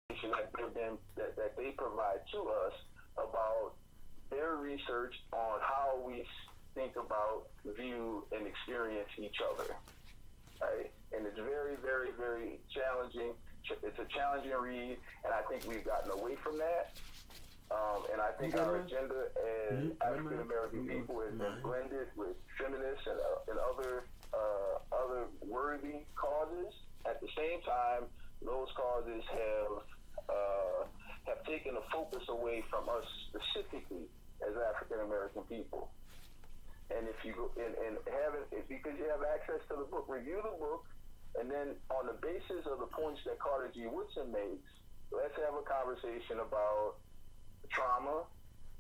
that they provide to us about their research on how we think about, view, and experience each other. Right? And it's very, very, very challenging. It's a challenging read, and I think we've gotten away from that. And I think our agenda as African American people has been blended with feminists and other worthy causes. At the same time, those causes have taken the focus away from us specifically as African American people. And if you go because you have access to the book, review the book, and then on the basis of the points that Carter G. Woodson makes, let's have a conversation about trauma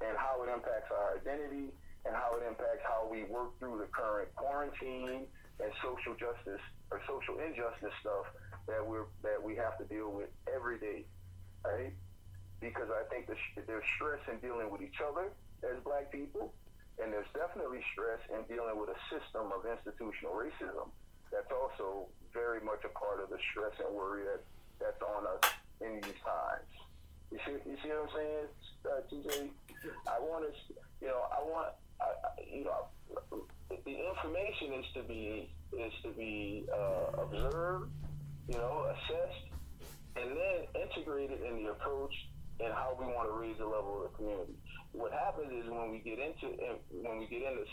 and how it impacts our identity and how it impacts how we work through the current quarantine and social justice or social injustice stuff that we have to deal with every day, right? Because I think there's stress in dealing with each other as Black people, and there's definitely stress in dealing with a system of institutional racism that's also very much a part of the stress and worry that's on us in these times. You see what I'm saying, TJ? The information is to be observed, assessed, and then integrated in the approach and how we want to raise the level of the community. What happens is when we get into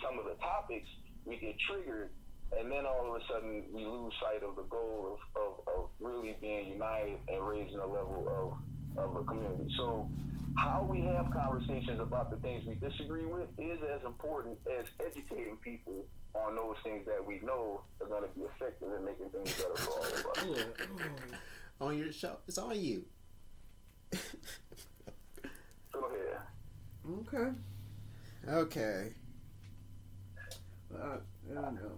some of the topics, we get triggered, and then all of a sudden we lose sight of the goal of really being united and raising the level of a community. So how we have conversations about the things we disagree with is as important as educating people on those things that we know are going to be effective in making things better for all of us. Yeah. On your show, it's on you. Go ahead. Okay. I don't know.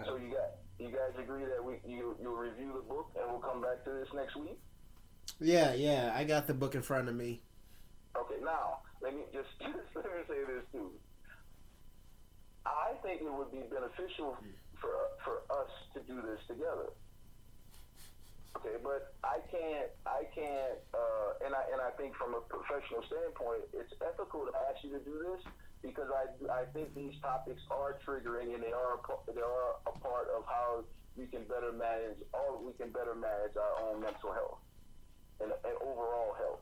So you guys agree that you'll review the book and we'll come back to this next week? Yeah. I got the book in front of me. Okay, now let me just let me say this too. I think it would be beneficial for us to do this together. Okay, but I can't, and I think from a professional standpoint, it's ethical to ask you to do this because I think these topics are triggering and they are a part of how we can better manage our own mental health and overall health.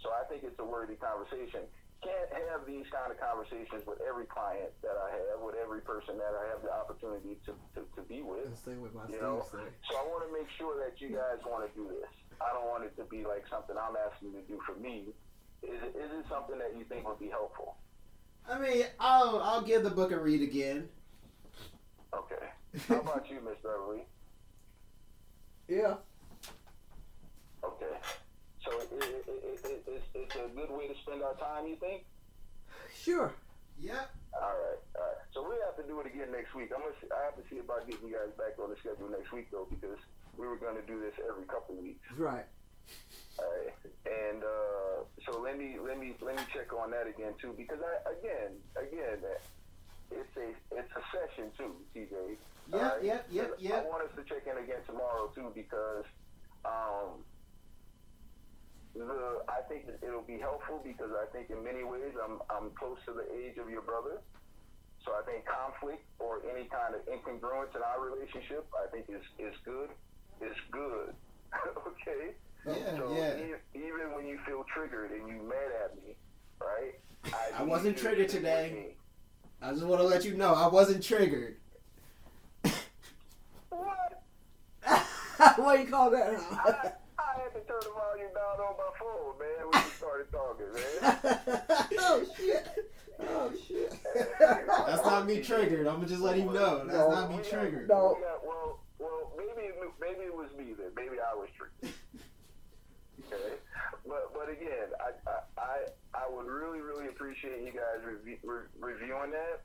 So I think it's a worthy conversation. Can't have these kind of conversations with every client that I have, with every person that I have the opportunity to be with. Stay with my So I want to make sure that you guys want to do this. I don't want it to be like something I'm asking you to do for me. Is it something that you think would be helpful? I mean, I'll give the book a read again. Okay. How about you, Miss Beverly? Yeah. Okay. So it's a good way to spend our time, you think? Sure. Yep. All right. So we have to do it again next week. I have to see about getting you guys back on the schedule next week, though, because we were going to do this every couple of weeks. Right. All right. And so let me check on that again too, because again, it's a session too, TJ. Yep. I want us to check in again tomorrow too, because I think it'll be helpful because I think in many ways I'm close to the age of your brother. So I think conflict or any kind of incongruence in our relationship, I think is good. It's good. Okay? Even when you feel triggered and you mad at me, right? I wasn't triggered today. I just want to let you know I wasn't triggered. What? What do you call that? I had to turn the volume down on my phone, man, when you started talking, man. Oh shit. That's not me triggered. I'm gonna just let him know. That's not me triggered. No. Well, maybe it was me then. Maybe I was triggered. Okay, but again, I would really appreciate you guys reviewing that.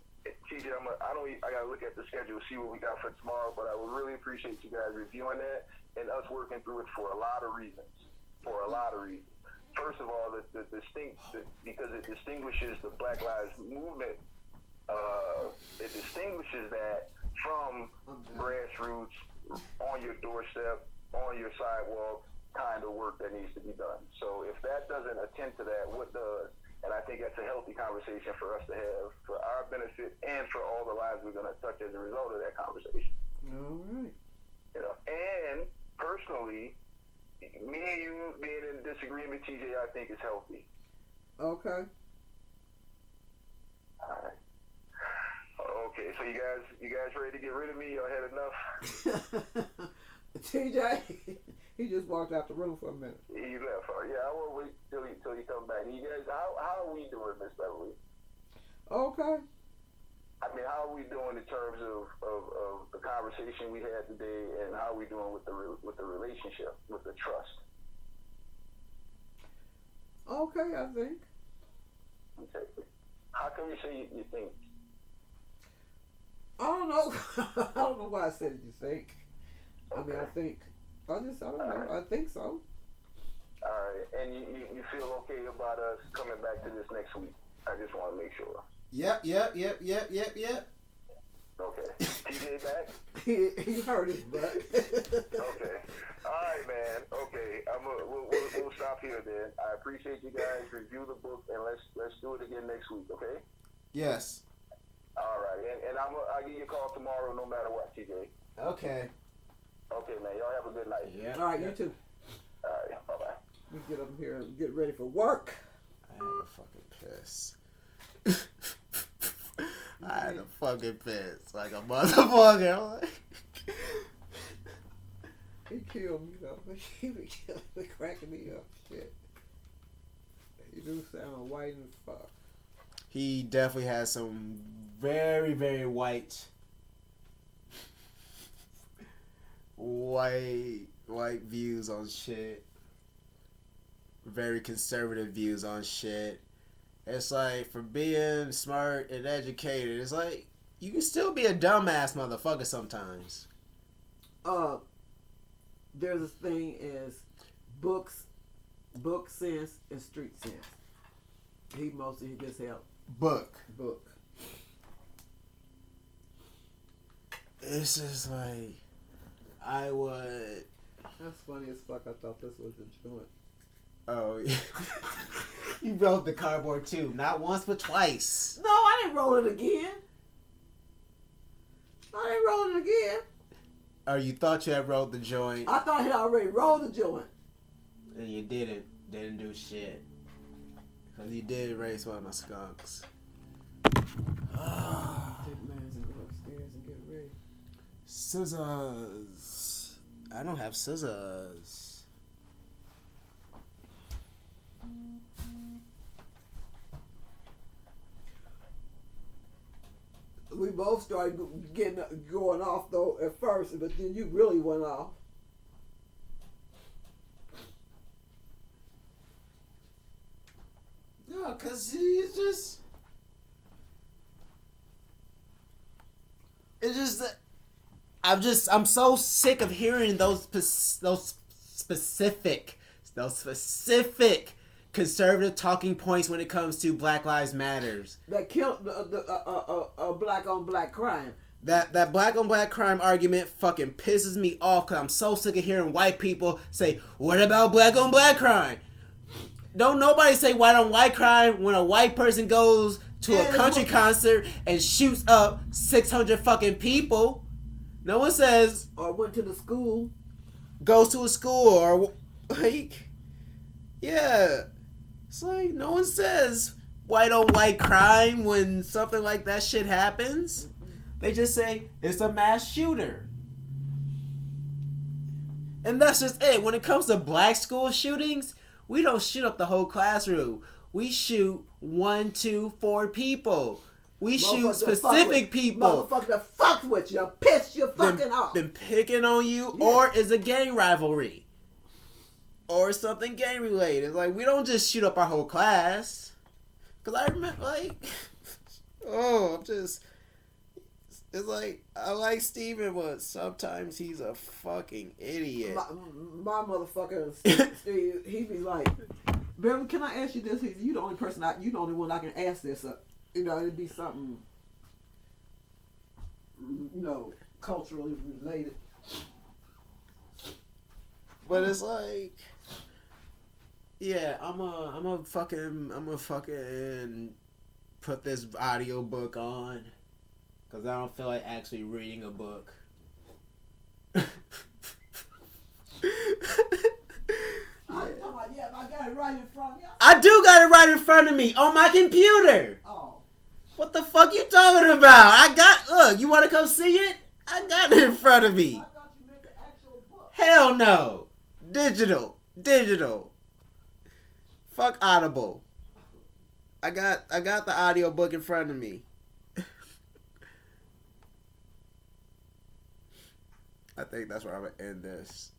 TJ, I gotta look at the schedule, see what we got for tomorrow. But I would really appreciate you guys reviewing that and us working through it for a lot of reasons. First of all, because it distinguishes the Black Lives Movement. It distinguishes that from grassroots, on your doorstep, on your sidewalk, kind of work that needs to be done. So if that doesn't attend to that, what does? And I think that's a healthy conversation for us to have for our benefit and for all the lives we're going to touch as a result of that conversation. All right. You know, and personally, me and you being in disagreement, TJ, I think is healthy. Okay. All right. Okay, so you guys ready to get rid of me? Y'all had enough? TJ, he just walked out the room for a minute. He left. Yeah, I won't wait till he comes back. You guys, how are we doing, Miss Beverly? Okay. I mean, how are we doing in terms of the conversation we had today, and how are we doing with the relationship, with the trust? Okay, I think. Okay. How can you say you think? I don't know. I don't know why I said you think. Okay. I mean, I think. I don't know. Right. I think so. All right. And you feel okay about us coming back to this next week? I just want to make sure. Yep. Okay. TJ back? He hurt his butt. Okay. All right, man. Okay. We'll stop here then. I appreciate you guys. Review the book, and let's do it again next week, okay? Yes. All right. And I'll give you a call tomorrow no matter what, TJ. Okay. Okay, man. Y'all have a good night. Yeah. All right, you too. All right. Bye-bye. We get up here and get ready for work. I had a fucking piss. I had a fucking piss. Like a motherfucker. He killed me though. He be killing me, cracking me up. Shit. He do sound white as fuck. He definitely has some very, very white views on shit. Very conservative views on shit. It's like, for being smart and educated, it's like, you can still be a dumbass motherfucker sometimes. There's this thing as book sense and street sense. He gets help. Book. It's just like, I would... That's funny as fuck. I thought this was a joint. Oh, yeah. You rolled the cardboard too. Not once, but twice. No, I didn't roll it again. Or you thought you had rolled the joint. I thought he already rolled the joint. And you didn't. Didn't do shit. Because you did raise one of my skunks. Take mans and go upstairs and get ready. Scissors. I don't have scissors. We both started going off though at first, but then you really went off. No, cause he's just. It's just that I'm so sick of hearing those specific conservative talking points when it comes to Black Lives Matters. That killed black on black crime. That black on black crime argument fucking pisses me off because I'm so sick of hearing white people say, what about black on black crime? Don't nobody say white on white crime when a white person goes to a country concert and shoots up 600 fucking people. No one says... Or went to the school. Goes to a school or... Like... Yeah. It's like, no one says white on white crime when something like that shit happens. They just say, it's a mass shooter. And that's just it. When it comes to black school shootings, we don't shoot up the whole classroom. We shoot 1, 2, 4 people. We shoot specific people. Motherfucker that fucks with you, piss you fucking off. Been picking on you, yeah. Or is a gang rivalry. Or something gang related. Like, we don't just shoot up our whole class. Because I remember, like... It's like, I like Steven, but sometimes he's a fucking idiot. My motherfucker, Steve, he be like, Beverly, can I ask you this? You the only person, you the only one I can ask this. It'd be something, culturally related. But it's like, yeah, I'm a fucking put this audio book on, cause I don't feel like actually reading a book. I got it right in front of me. I do got it right in front of me on my computer. Oh. What the fuck you talking about? Look, you want to come see it? I got it in front of me. I thought you meant the actual book. Hell no. Digital. Fuck Audible. I got the audio book in front of me. I think that's where I'm gonna end this.